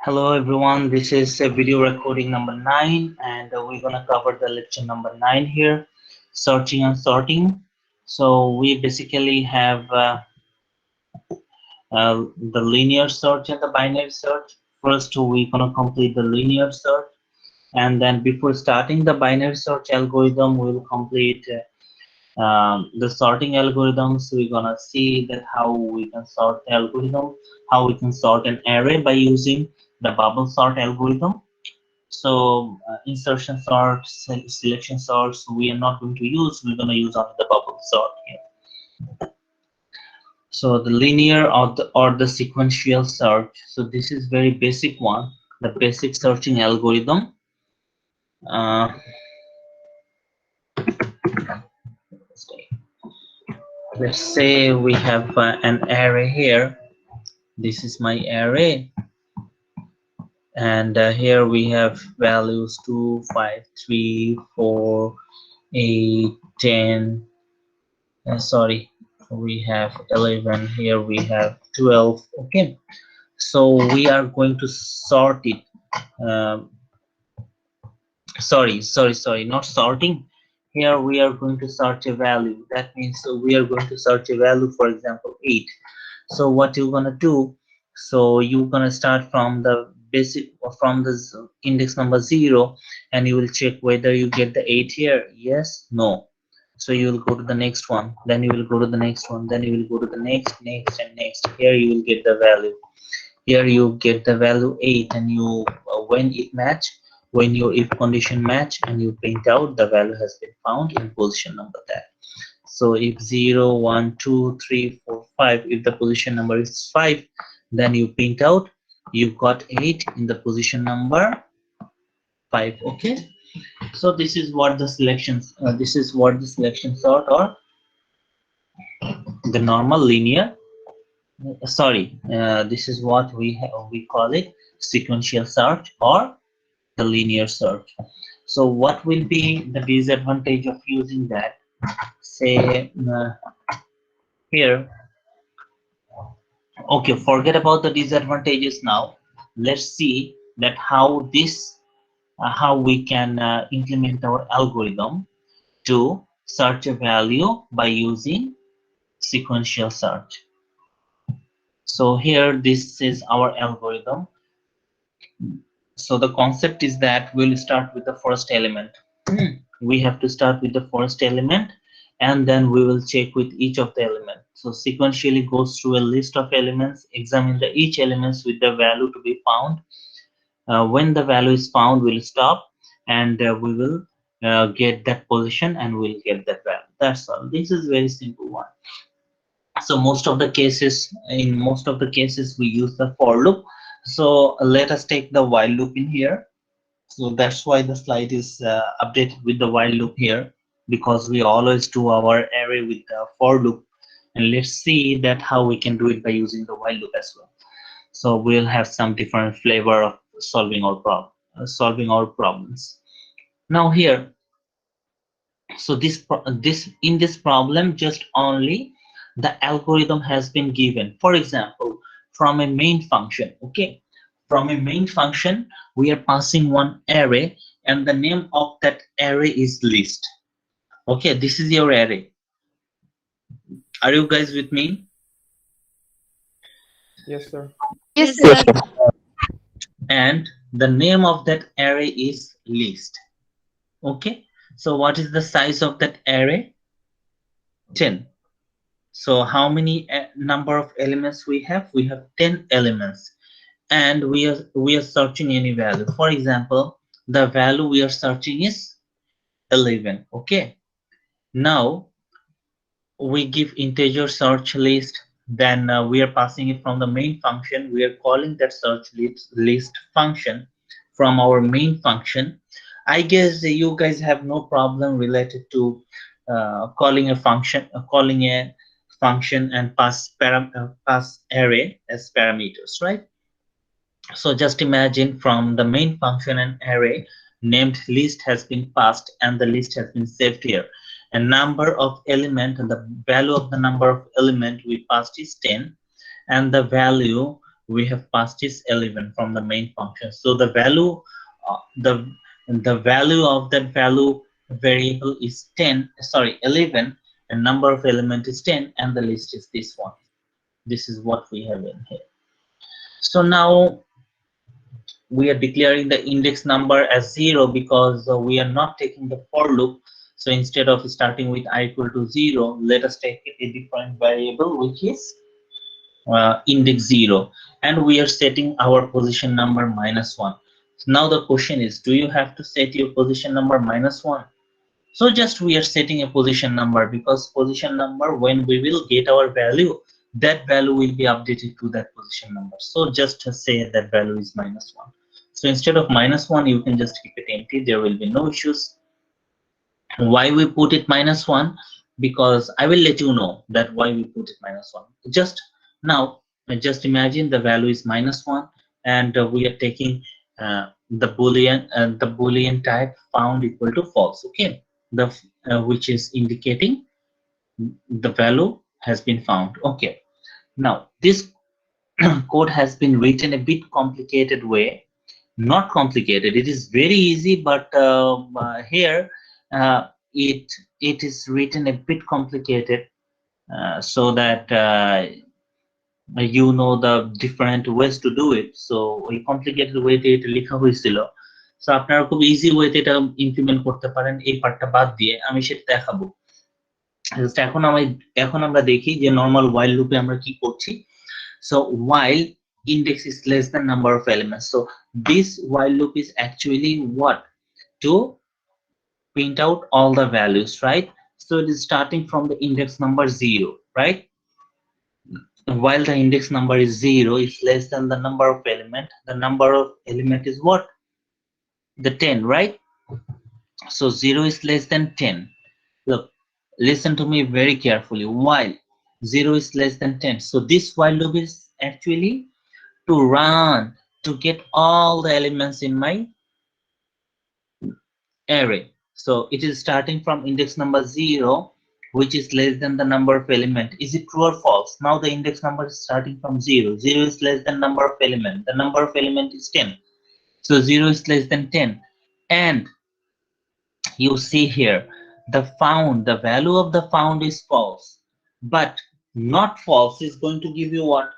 Hello everyone, this is video recording number 9 and we're gonna cover the lecture number 9 here, searching and sorting. So we basically have the linear search and the binary search. First we're gonna complete the linear search, and then before starting the binary search algorithm we'll complete the sorting algorithms. We're gonna see that how we can sort the algorithm, how we can sort an array by using the bubble sort algorithm. So insertion sort, selection sorts, we are not going to use. We're going to use only the bubble sort here. So the linear or the sequential search. So this is very basic one, the basic searching algorithm. Uh, let's say we have an array here. This is my array, and here we have values 2, 5, 3, 4, 8, 10. Sorry, we have 11, here we have 12. Okay, so we are going to sort it. um, sorry, not sorting. Here we are going to search a value. That means we are going to search a value, for example 8. So what you're gonna do, so you're gonna start from the basic, from the index number 0, and you will check whether you get the 8 here, yes, no. So you will go to the next one, then you will go to the next one, then you will go to the next and next. Here you will get the value. Here you get the value 8, and you when it match, when your if condition match, and you print out the value has been found in position number that. So if 0, 1, 2, 3, 4, 5, if the position number is 5, then you print out you got 8 in the position number 5. Okay, so this is what the selections, this is what the selection sort or the normal linear, sorry, this is what we call it sequential search or the linear search. So what will be the disadvantage of using that? Say here, okay, forget about the disadvantages now. Let's see that how this how we can implement our algorithm to search a value by using sequential search. So here this is our algorithm. So the concept is that we'll start with the first element. We have to start with the first element, and then we will check with each of the elements. So sequentially goes through a list of elements, examine each elements with the value to be found. When the value is found, we'll stop, and we will get that position, and we'll get that value. That's all. This is very simple one. So in most of the cases we use the for loop. So let us take the while loop in here. So that's why the slide is updated with the while loop here, because we always do our array with the for loop. And let's see that how we can do it by using the while loop as well. So we'll have some different flavor of solving our problems. Now here, so this in this problem, just only the algorithm has been given. For example, from a main function. Okay, from a main function we are passing one array, and the name of that array is list. Okay, this is your array. Are you guys with me? Yes, sir. Yes, Yes, sir. sir. And the name of that array is list. Okay, so what is the size of that array? 10. So how many number of elements we have? We have 10 elements, and we are searching any value. For example, the value we are searching is 11. Okay, now we give integer search list, then we are passing it from the main function. We are calling that search list function from our main function. I guess you guys have no problem related to calling a function, and pass array as parameters, right? So just imagine from the main function, an array named list has been passed, and the list has been saved here. And number of element, and the value of the number of element we passed is 10, and the value we have passed is 11 from the main function. So the value, uh, the value of that value variable is 10, sorry, 11, and number of element is 10, and the list is this one. This is what we have in here. So now we are declaring the index number as 0 because we are not taking the for loop. So instead of starting with I equal to 0, let us take a different variable which is index 0, and we are setting our position number -1. So now the question is, do you have to set your position number -1? So just we are setting a position number, because position number, when we will get our value, that value will be updated to that position number. So just to say that value is -1. So instead of -1, you can just keep it empty. There will be no issues. Why we put it -1? Because I will let you know that why we put it -1. Just now, just imagine the value is -1, and we are taking the boolean type found equal to false. Okay, the which is indicating the value has been found. Okay, now this code has been written a bit complicated way. Not complicated, it is very easy, but here it it is written a bit complicated, so that you know the different ways to do it. So ওই complicated way তে এটা লেখা হয়েছিল, so আপনারা খুব easy ওয়েতে এটা implement করতে পারেন। এই পার্টটা বাদ দিয়ে আমি সেটা দেখাবো। Just এখন আমরা দেখি যে নরমাল while লুপে আমরা কি করছি। So while index is less than number of elements, so this while loop is actually what, to print out all the values, right? So it is starting from the index number 0, right? While the index number is 0 is less than the number of element, the number of element is what, the 10, right? So 0 is less than 10. Look, listen to me very carefully. While 0 is less than 10, so this while loop is actually to run to get all the elements in my array. So it is starting from index number 0, which is less than the number of element. Is it true or false? Now the index number is starting from 0. 0 is less than number of element. The number of element is 10. So 0 is less than 10. And you see here, the value of the found is false. But not false is going to give you what?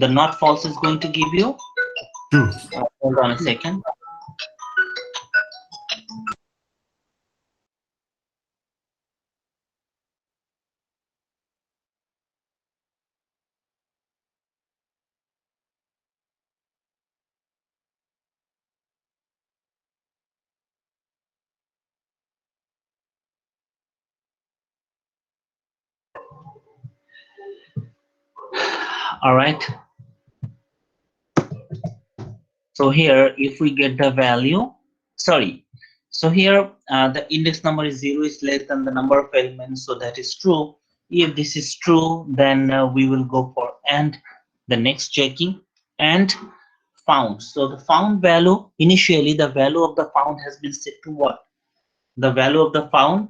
The not false is going to give you? True. Hold on a second. All right. So here, if we get the value, sorry. So here, the index number is 0 is less than the number of elements. So that is true. If this is true, then we will go for and the next checking and found. So the found value, initially the value of the found has been set to what? The value of the found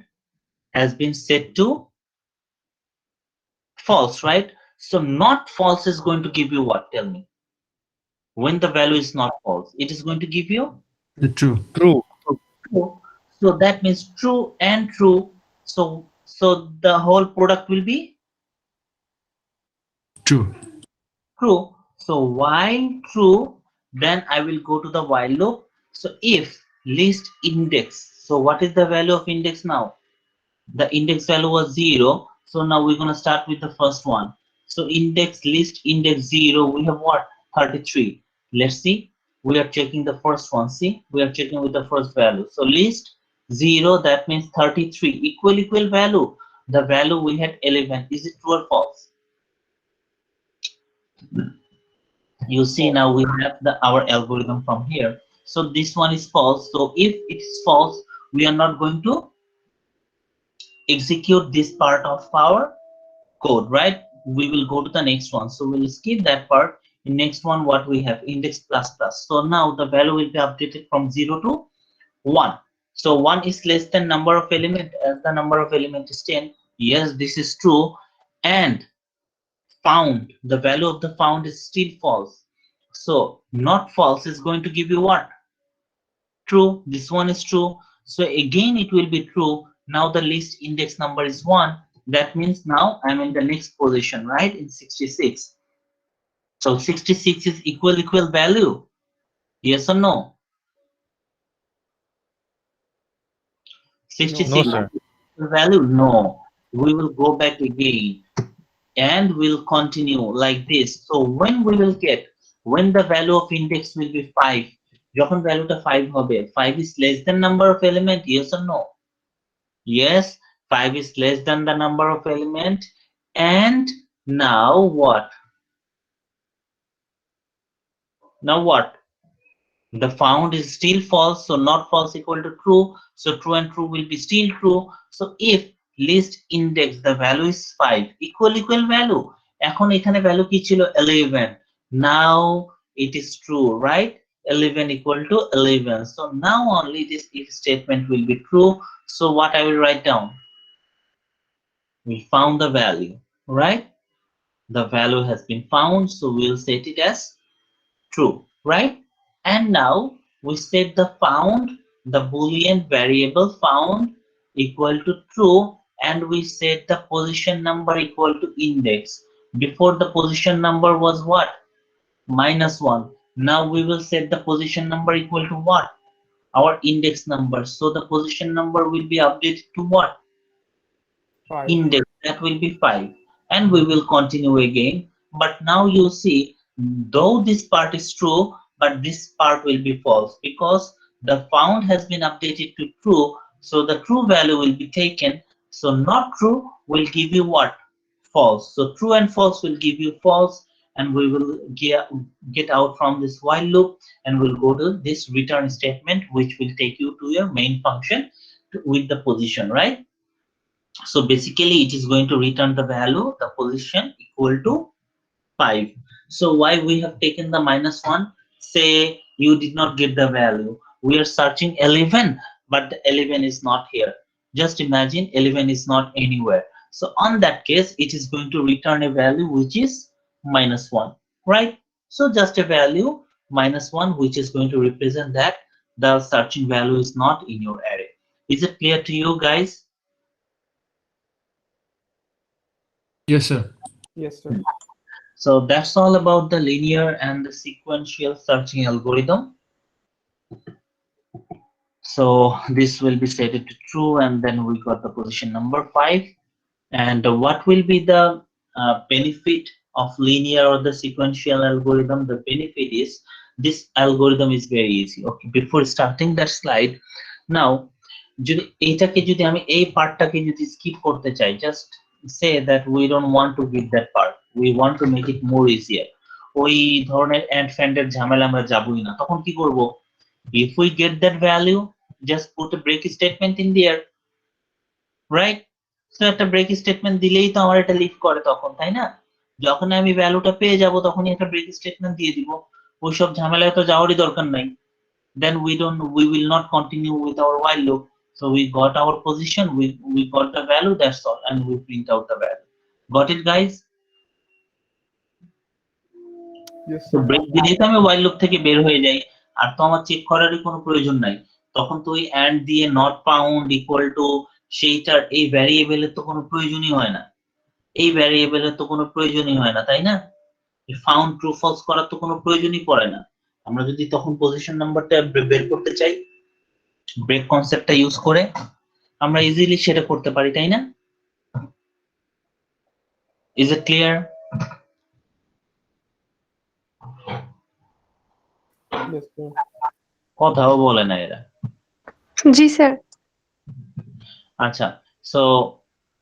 has been set to false, right? So not false is going to give you what? Tell me. When the value is not false, it is going to give you True. True. true. So that means true and true. So the whole product will be True. true. So while true, then I will go to the while loop. So if list index, so what is the value of index now? The index value was 0. So now we're gonna start with the first one. So index list index 0, we have what? 33. Let's see. We are checking the first one. See, we are checking with the first value. So list 0, that means 33. Equal value. The value we had 11. Is it true or false? You see, now we have our algorithm from here. So this one is false. So if it is false, we are not going to execute this part of our code, right? We will go to the next one. So we'll skip that part. In next one, what we have, index plus plus. So now the value will be updated from 0 to 1. So 1 is less than number of element, as the number of element is 10. Yes, this is true. And found, the value of the found is still false. So not false is going to give you what? True. This one is true. So again it will be true. Now the list index number is 1. That means now I'm in the next position, right? In 66. So 66 is equal value. Yes or no? 66 No, sir. value? No. We will go back again and we'll continue like this. So when we will get, when the value of index will be 5, যখন ভ্যালুটা 5 হবে, 5 is less than number of element, yes or no? Yes, 5 is less than the number of element. And now what? Now what? The found is still false, so not false equal to true. So true and true will be still true. So if list index the value is 5, equal value, এখন এখানে value কি ছিল? 11. Now it is true, right? 11 equal to 11. So now only this if statement will be true. So what I will write down? We found the value, right? The value has been found, so we'll set it as true, right? And now we set the found, the boolean variable found equal to true, and we set the position number equal to index. Before the position number was what? -1. Now we will set the position number equal to what? Our index number. So the position number will be updated to what? 5. Index, that will be 5, and we will continue again. But now you see, though this part is true, but this part will be false because the found has been updated to true, so the true value will be taken. So not true will give you what? False. So true and false will give you false, and we will get out from this while loop, and we'll go to this return statement, which will take you to your main function with the position, right? So basically it is going to return the value, the position equal to 5. So why we have taken the -1? Say you did not get the value. We are searching 11, but the 11 is not here. Just imagine 11 is not anywhere. So on that case, it is going to return a value which is -1, right? So just a value -1, which is going to represent that the searching value is not in your array. Is it clear to you guys? Yes, sir. Yes, sir. So that's all about the linear and the sequential searching algorithm. So this will be set to true, and then we got the position number 5. And what will be the benefit of linear or the sequential algorithm? The benefit is this algorithm is very easy. Okay, before starting that slide, now যদি এইটাকে যদি আমি এই পার্টটাকে যদি skip করতে চাই, just say that we don't want to give that part, we want to make it more easier, ওই ধরনের এন্ড ফ্যান্ডের ঝামেলা আমরা যাবই না, তখন কি করব? If we get that value, just put a break statement in there, right? So একটা ব্রেক স্টেটমেন্ট দিলেই তো আমার এটা লিভ করে তখন, তাই না? যখন আমি ভ্যালুটা পেয়ে যাব তখনই একটা ব্রেক স্টেটমেন্ট দিয়ে দিব, ওইসব ঝামেলায় তো যাওয়ারই দরকার নাই। Then we will not continue with our while loop. So we got our position, we got the value, that's all, and we print out the value. Got it, guys? Yes, তো sir. Break দিলেই তো আমি while loop থেকে বের হয়ে যাই, আর তো আমার চেক করারই কোনো প্রয়োজন নাই। তখন তো ওই and দিয়ে not found equal to সেইটার এই ভ্যারিয়েবলের তো কোনো প্রয়োজনই হয় না, এই ভ্যারিয়েবলের তো কোনো প্রয়োজনই হয় না, তাই না? ফাউন্ড ট্রু ফলস করার তো কোনো প্রয়োজনই পড়ে না। আমরা যদি তখন পজিশন নাম্বারটা বের করতে চাই, ব্রেক কনসেপ্টটা ইউজ করে আমরা ইজিলি সেটা করতে পারি, তাই না? Is it clear? Yes, sir. কথাও বলে না এরা। জি স্যার। আচ্ছা, so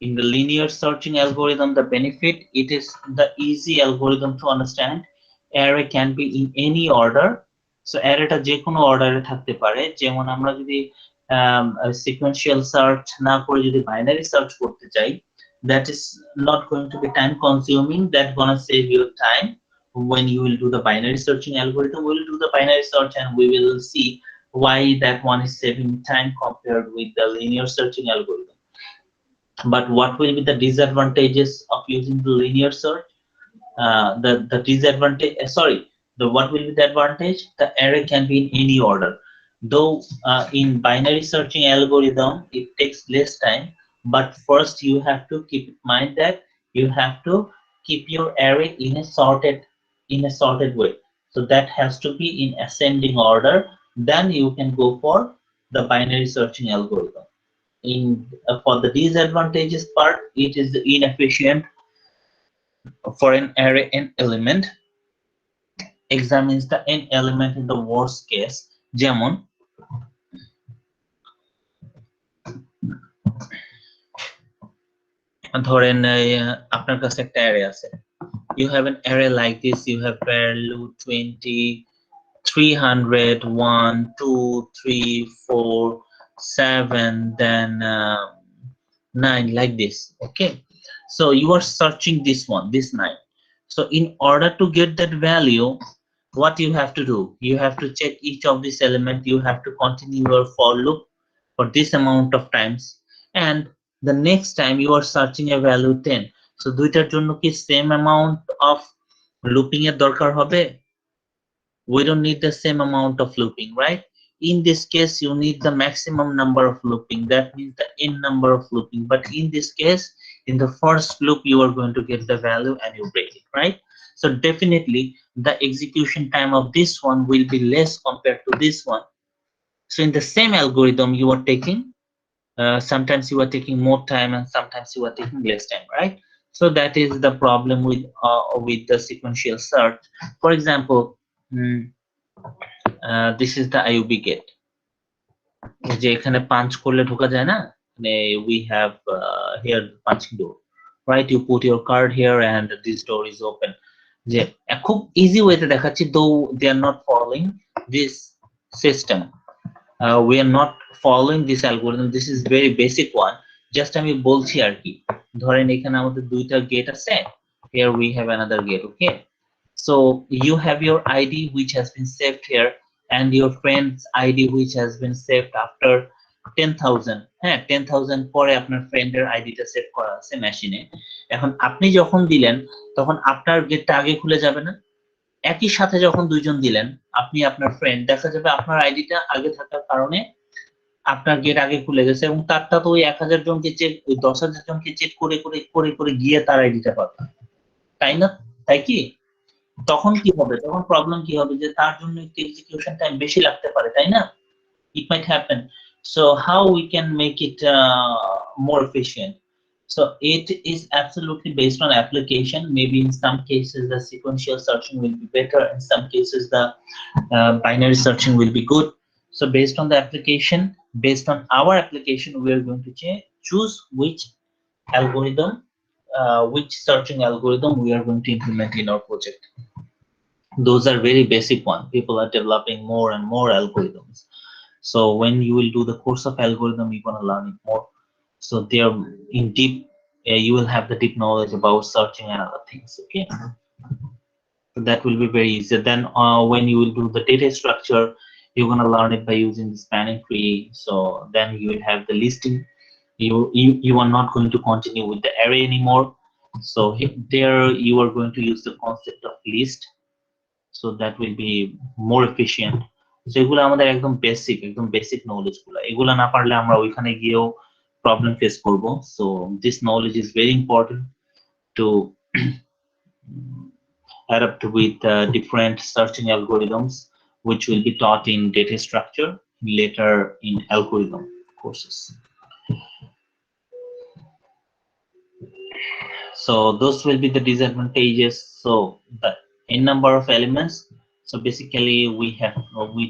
in the linear searching algorithm, the benefit, it is the easy algorithm to understand. Array can be in any order. So arrayটা যে কোনো অর্ডারে থাকতে পারে। যেমন আমরা যদি sequential search না করে যদি binary search করতে চাই, that is not going to be time consuming, that gonna save your time. When you will do the binary searching algorithm, we will do the binary search and we will see why that one is saving time compared with the linear searching algorithm. But what will be the disadvantages of using the linear search? the disadvantage, sorry, the what will be the advantage? The array can be in any order. Though in binary searching algorithm, it takes less time, but first you have to keep in mind that you have to keep your array in a sorted way. So that has to be in ascending order. Then you can go for the binary searching algorithm. In for the disadvantages part, it is inefficient for an array n element. Examines the n element in the worst case, যেমন ধরেন আপনার কাছে একটা array আছে, you have an array like this, you have value 20, 300, 1, 2, 3, 4, 7, then 9, like this. Okay, so you are searching this one, this 9. So in order to get that value, what you have to do, you have to check each of this element, you have to continue your for loop for this amount of times, and the next time you are searching a value 10. So দুইটার জন্য কি same amount of looping এর দরকার হবে? We don't need the same amount of looping, right? In this case, you need the maximum number of looping, that means the n number of looping. But in this case, in the first loop, you are going to get the value and you break it, right? So definitely the execution time of this one will be less compared to this one. So in the same algorithm, you are taking sometimes you are taking more time and sometimes you are taking less time, right? So that is the problem with the sequential search. For example, this is the IUB gate, যে এখানে punch করলে ঢোকা যায় না, মানে we have here the punching door, right? You put your card here and this door is open. যে খুব easy ওয়েতে দেখাচ্ছি, though they are not following this system. We are not following this algorithm. This is very basic one. Just আমি বলছি আর কি, ধরেন এখানে আমাদের দুইটা গেট আছে, here we have another gate. Okay, so you have your ID which has been saved here and your friend's ID which has been saved after 10,000. হ্যাঁ, 10,000 পরে আপনার ফ্রেন্ডের আইডিটা সেভ করা আছে মেশিনে। এখন আপনি যখন দিলেন তখন আপনার গেটটা আগে খুলে যাবে না? একই সাথে যখন দুইজন দিলেন, আপনি আপনার ফ্রেন্ড, দেখা যাবে আপনার আইডিটা আগে থাকার কারণে আপনার গেট আগে খুলে গেছে এবং তারটা তো ওই 1000 জনকে চেক, ওই 10,000 জনকে চেক করে করে করে করে গিয়ে তার আইডিটা পাবে, তাই না? তাই কি? তখন কি হবে? তখন প্রবলেম কি হবে যে তার জন্য একটু এক্সিকিউশন টাইম বেশি লাগতে পারে, তাই না? It might happen. So how we can make it more efficient? So it is absolutely based on application. Maybe in some cases the sequential searching will be better, in some cases the binary searching will be good. So based on the application, based on our application, we are going to choose which algorithm, which searching algorithm we are going to implement in our project. Those are very basic one. People are developing more and more algorithms. So when you will do the course of algorithm, you're going to learn it more. So they are in deep, you will have the deep knowledge about searching and other things. Okay, so that will be very easy. Then when you will do the data structure, you're going to learn it by using the spanning tree. So then you will have the listing. You are not going to continue with the array anymore. So there you are going to use the concept of list. So that will be more efficient. যেগুলো আমাদের একদম basic knowledge গুলো, এগুলো না পারলে আমরা ওইখানে গিয়েও প্রবলেম ফেস করব। So this knowledge is very important to adapt with different searching algorithms which will be taught in data structure, later in algorithm courses. So those will be the disadvantages. So the n number of elements. So basically we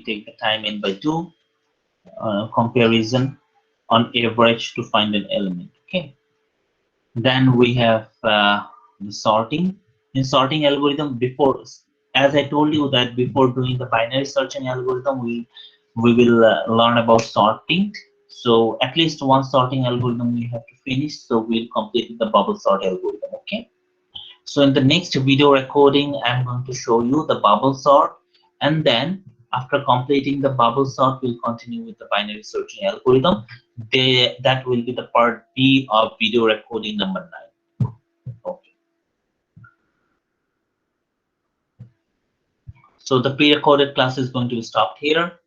take the time n by 2 comparison on average to find an element. Okay. Then we have the sorting. In sorting algorithm, before, as I told you that before doing the binary searching algorithm, we will learn about sorting. So at least one sorting algorithm we have to finish. So we'll complete the bubble sort algorithm. Okay. So in the next video recording, I'm going to show you the bubble sort, and then after completing the bubble sort, we'll continue with the binary searching algorithm. That will be the part B of video recording number 9. Okay. So the pre-recorded class is going to be stopped here.